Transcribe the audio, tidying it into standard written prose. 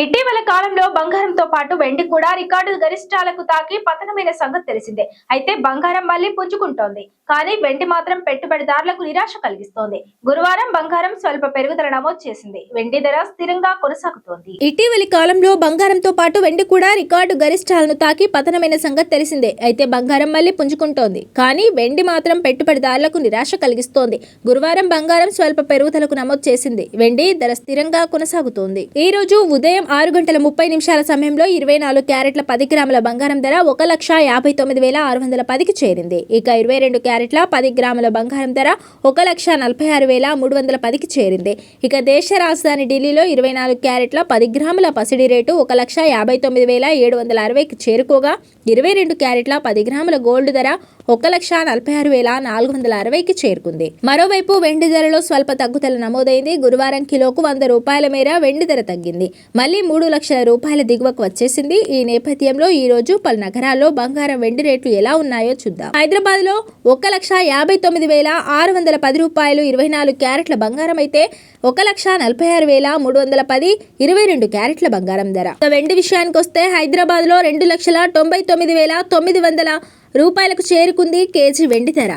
ఇటీవల కాలంలో బంగారంతో పాటు వెండి కూడా రికార్డు గరిష్టాలకు తాకి పతనమైన సంగతి తెలిసిందే. అయితే బంగారం మళ్లీ పుంజుకుంటోంది. కానీ వెండి మాత్రం పెట్టుబడిదారులకు నిరాశ కలిగిస్తోంది. గురువారం బంగారం స్వల్ప పెరుగుదల నమోదు చేసింది. వెండి ధర స్థిరంగా కొనసాగుతోంది. ఇటీవలి కాలంలో బంగారంతో పాటు వెండి కూడా రికార్డు గరిష్టాలను తాకి పతనమైన సంగతి తెలిసిందే. అయితే బంగారం మళ్లీ పుంజుకుంటోంది. కానీ వెండి మాత్రం పెట్టుబడిదారులకు నిరాశ కలిగిస్తోంది. గురువారం బంగారం స్వల్ప పెరుగుదలకు నమోదు చేసింది. వెండి ధర స్థిరంగా కొనసాగుతోంది. ఈ రోజు ఉదయం 6:30 సమయంలో 24 క్యారెట్ల 10 గ్రాముల బంగారం ధర 1,59,610కి చేరింది. ఇక 22 క్యారెట్ల 10 గ్రాముల బంగారం ధర 1,46,310కి చేరింది. ఇక దేశ రాజధాని ఢిల్లీలో 24 క్యారెట్ల 10 గ్రాముల పసిడి రేటు 1,59,760కి చేరుకోగా 22 క్యారెట్ల 10 గ్రాముల గోల్డ్ ధర 1,46,460కి చేరుకుంది. మరోవైపు వెండి ధరలో స్వల్ప తగ్గుదల నమోదైంది. గురువారం కిలోకు 100 రూపాయల మేర వెండి ధర తగ్గింది. మళ్లీ 3 లక్షల రూపాయల దిగువకు వచ్చేసింది. ఈ నేపథ్యంలో ఈ రోజు పలు నగరాల్లో బంగారం వెండి రేట్లు ఎలా ఉన్నాయో చూద్దాం. హైదరాబాద్ లో 1,59,610 రూపాయలు 24 క్యారెట్ల బంగారం అయితే 1,46,310 22 క్యారెట్ల బంగారం ధర. వెండి విషయానికి వస్తే హైదరాబాద్ లో 2,99,900 రూపాయలకు చేరుకుంది కేజీ వెండి ధర.